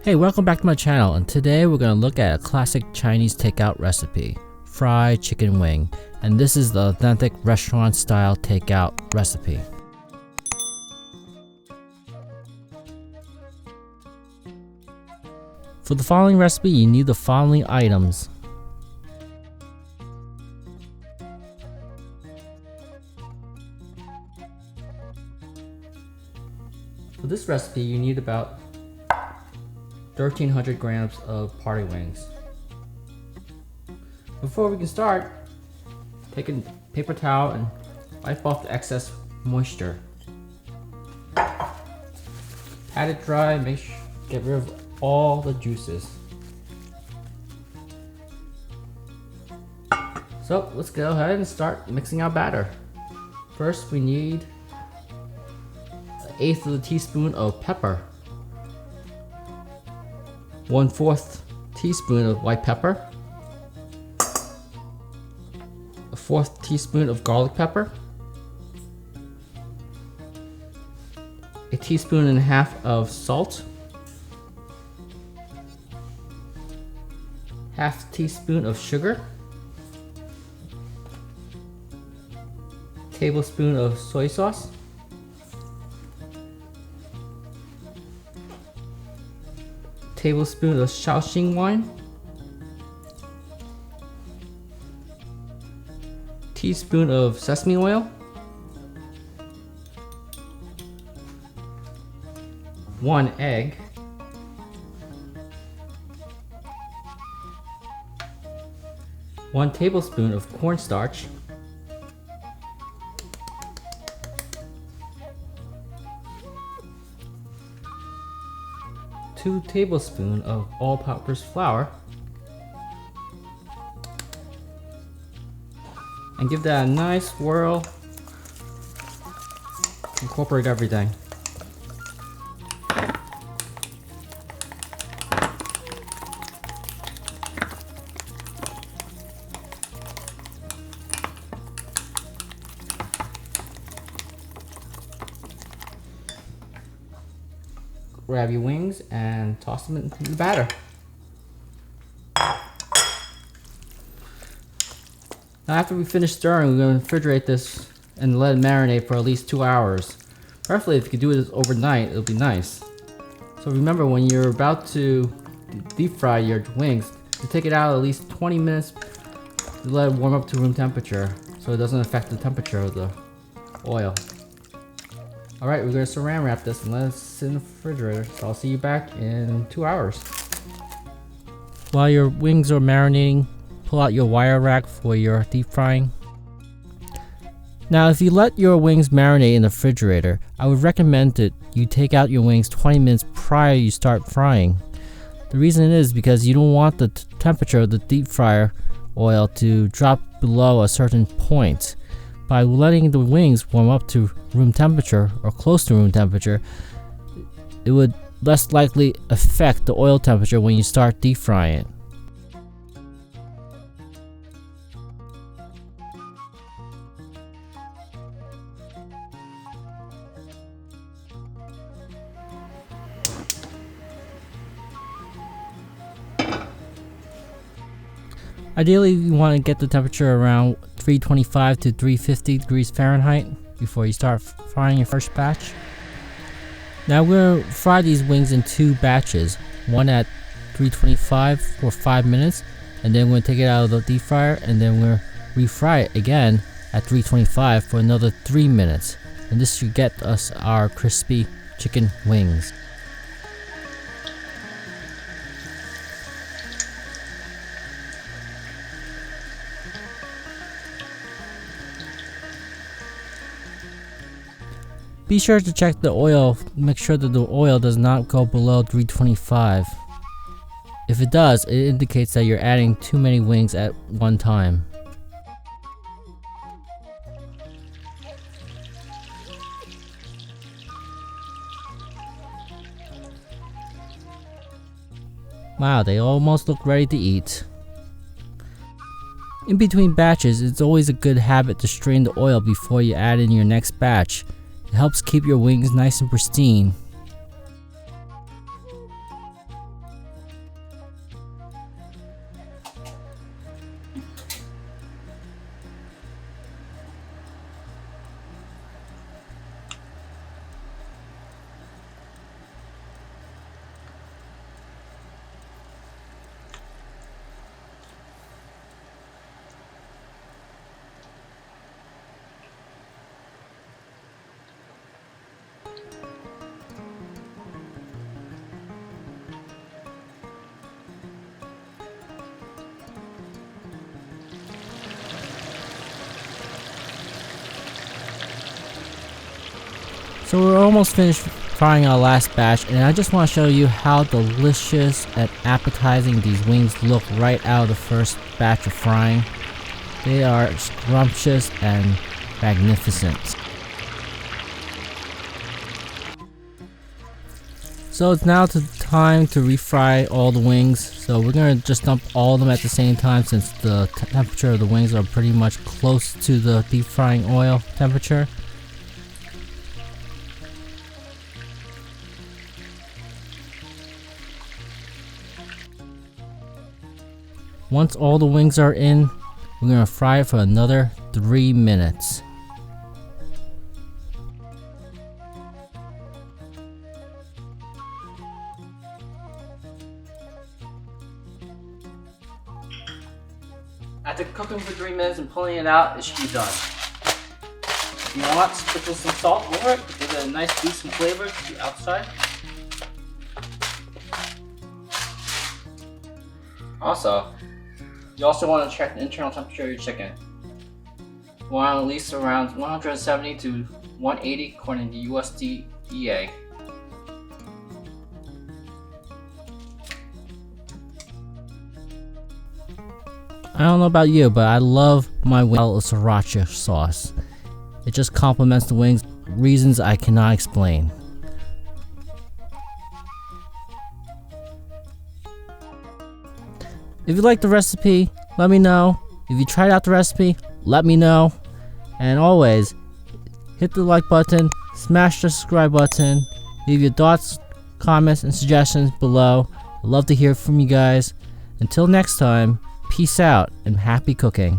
Hey, welcome back to my channel, and today we're going to look at a classic Chinese takeout recipe, fried chicken wing, and this is the authentic restaurant style takeout recipe. For the following recipe, you need the following items. For this recipe, you need about 1,300 grams of party wings. Before we can start, take a paper towel and wipe off the excess moisture. Pat it dry and get rid of all the juices. So let's go ahead and start mixing our batter. First, we need 1/8 of a teaspoon of pepper, 1/4 teaspoon of white pepper, 1/4 teaspoon of garlic pepper, 1.5 teaspoons of salt, 1/2 teaspoon of sugar, 1 tablespoon of soy sauce, 1 tablespoon of Shaoxing wine, 1 teaspoon of sesame oil, 1 egg, 1 tablespoon of cornstarch, 2 tablespoons of all-purpose flour, and give that a nice swirl. Incorporate everything. Grab your wings and toss them into the batter. Now after we finish stirring, we're going to refrigerate this and let it marinate for at least 2 hours. Preferably if you could do this overnight, it'll be nice. So remember, when you're about to deep fry your wings, you take it out at least 20 minutes to let it warm up to room temperature so it doesn't affect the temperature of the oil. Alright, we're going to saran wrap this and let it sit in the refrigerator, so I'll see you back in 2 hours. While your wings are marinating, pull out your wire rack for your deep frying. Now if you let your wings marinate in the refrigerator, I would recommend that you take out your wings 20 minutes prior you start frying. The reason is because you don't want the temperature of the deep fryer oil to drop below a certain point. By letting the wings warm up to room temperature or close to room temperature, it would less likely affect the oil temperature when you start deep frying it. Ideally, you want to get the temperature around 325 to 350 degrees Fahrenheit before you start frying your first batch. Now we're going to fry these wings in 2 batches, one at 325 for 5 minutes, and then we're going to take it out of the deep fryer, and then we're going to refry it again at 325 for another 3 minutes. And this should get us our crispy chicken wings. Be sure to check the oil, make sure that the oil does not go below 325. If it does, it indicates that you're adding too many wings at one time. Wow, they almost look ready to eat. In between batches, it's always a good habit to strain the oil before you add in your next batch. It helps keep your wings nice and pristine. So we're almost finished frying our last batch, and I just want to show you how delicious and appetizing these wings look right out of the first batch of frying. They are scrumptious and magnificent. So it's now time to refry all the wings. So we're going to just dump all of them at the same time, since the temperature of the wings are pretty much close to the deep frying oil temperature. Once all the wings are in, we're going to fry it for another 3 minutes. After cooking for 3 minutes and pulling it out, it should be done. If you want, sprinkle some salt over it to give it a nice boost in flavor to the outside. Also, you also want to check the internal temperature of your chicken. You want at least around 170 to 180 according to USDA. I don't know about you, but I love my wings with sriracha sauce. It just complements the wings, reasons I cannot explain. If you like the recipe, let me know. If you tried out the recipe, let me know. And always, hit the like button, smash the subscribe button, leave your thoughts, comments, and suggestions below. I'd love to hear from you guys. Until next time, peace out and happy cooking.